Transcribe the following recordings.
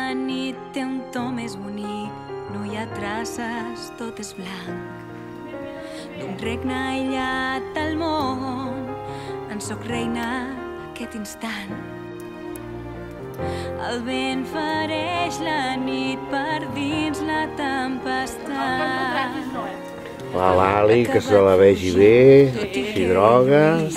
la nit té un to més bonic, no hi ha traces, tot és blanc. D'un regne aïllat al món, en soc reina aquest instant. El vent fareix la nit per dins la tempestat. L'Ali, que se la vegi bé, si drogues.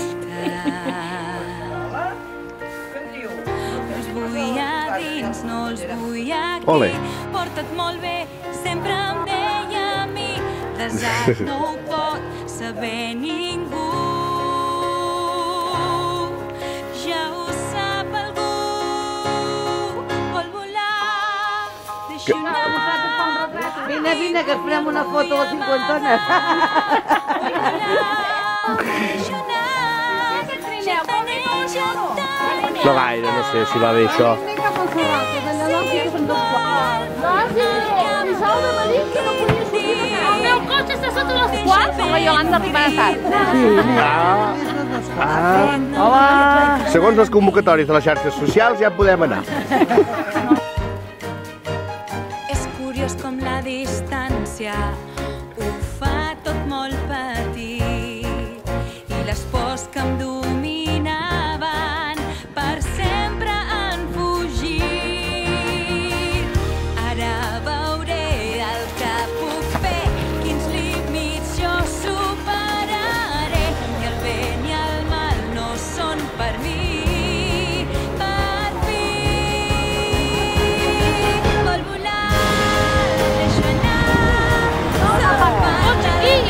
No els vull a dins, no els vull aquí. Ole. Porta't molt bé, sempre em deia a mi. Desat no ho pot saber ningú. Ja ho sap algú. Vol volar, deixa anar. Vine, vine, que es farem una foto a les 50. No gaire, no sé si va bé això. El meu cotxe està sota les quals amb la Iolanda arribant a tard. Hola! Segons les convocatòries de les xarxes socials ja podem anar. És curiós com la distància ho fa tot molt petit i les pors que em dominaven per sempre han fugit. Ara veuré el que puc fer, quins límits jo superaré, i el vent i el mal no són per mi. Per fi vol volar, deixo anar, s'apaga el vent i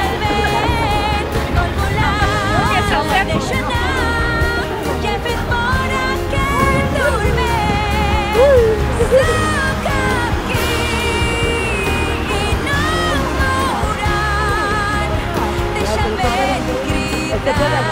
el vent. Vol volar, deixo anar, que he fet fora aquest turment. Sóc aquí i no em mouran. Deixa el vent cridar.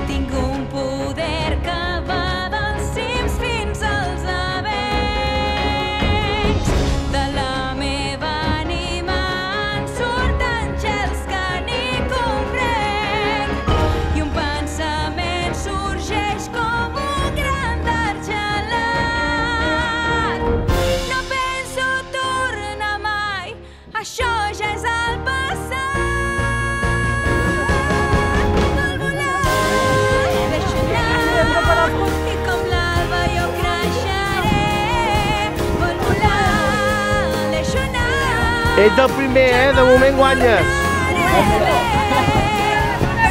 Tinc un poder que va dels cims fins als avencs. De la meva ànima en surten gels que ni comprenc. I un pensament sorgeix com un gran gelat. No penso tornar mai, això ja és el passat. Vol volar, deixo anar, i com l'alba jo creixeré. Vol volar, deixo anar. Ets el primer, de moment guanyes.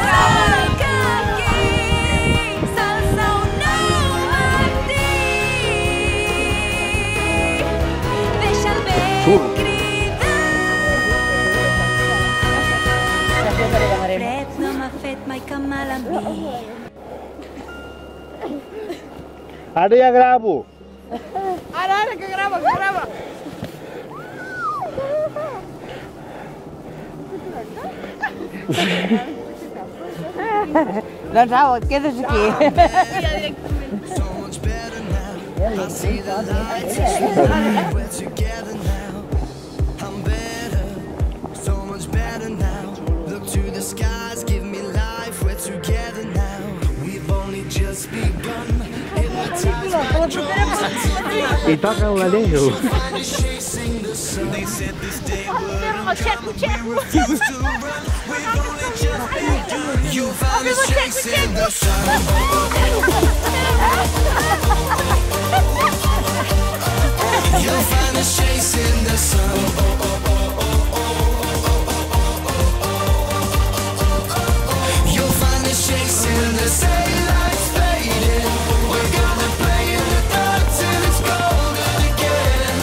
Sóc aquí, s'alça un nou matí. Deixa el vent cridar. Fred no m'ha fet mai cap mal a mi. Ara ja gravo. Ara, que grava, que grava. Doncs au, et quedes aquí. So much better now. I see the lights and we're together now. I'm better, so much better now. Look to the skies, give me life. We're together now. We've only just begun. Hypnotized by drums and I toca l'anell. find us chasing the sun. They said this day wouldn't come. We refuse to run. We've only just begun. You'll find us chasing the sun. You'll find us chasing the sun. You'll find us chasing the daylight's fading. We're gonna play in the dark till it's golden again.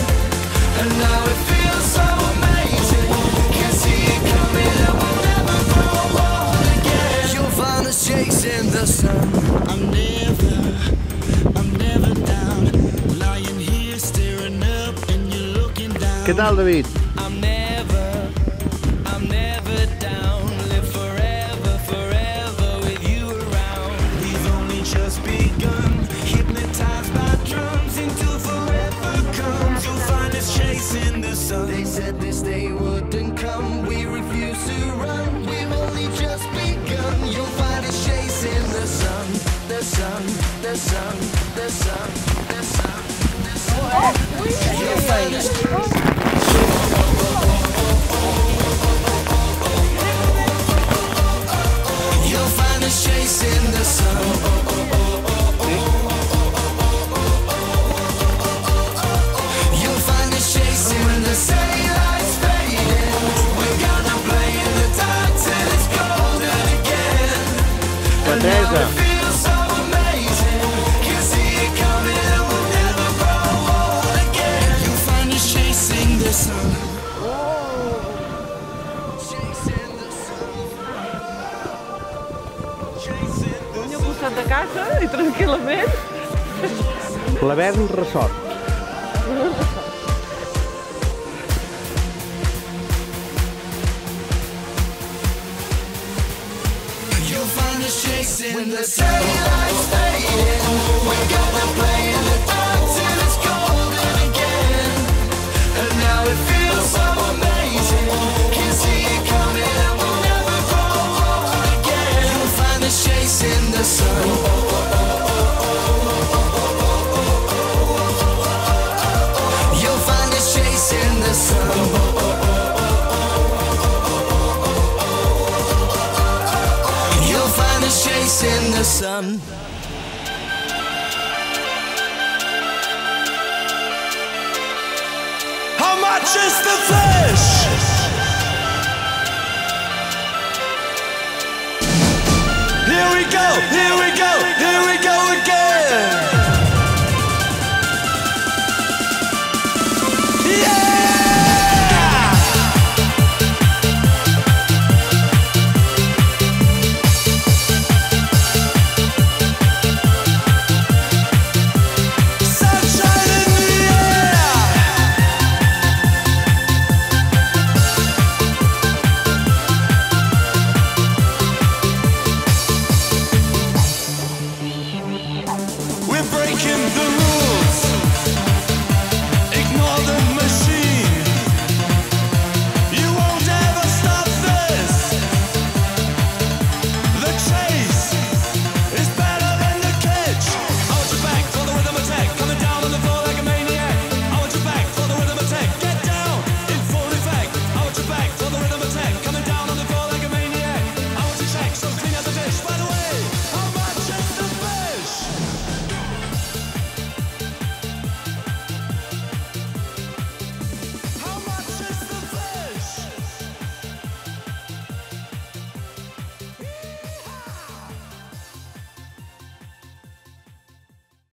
And now it feels so amazing. Can see it coming and we'll never grow old again. You'll find us chasing the sun. I'm never down. Lying here staring up and you're looking down. Què tal, David? I'm never down. Live forever, forever with you around. We've only just begun. Hypnotized by drums until forever comes. You'll find us chasing the sun. They said this day wouldn't come. We refuse to run. We will You'll find us chasing the sun. You'll find us chasing when the city lights fading. We're gonna play in the dark till it's golden again. And now Teresa. it feels so amazing. Can see it coming and we'll never grow old again. You'll find us chasing the sun. Chasing the sun. Chasing the Al costat de casa i tranquil·lament. L'Avern Resort. You'll find us chasing when the city lights fading. We're gonna play in the dark till it's golden again. And now it feels so amazing. Can see it coming and we'll never grow old again. You'll find us chasing the sun. You'll find us chasing the sun. You'll find us chasing the sun. How much is the fish? Here we go, here we go.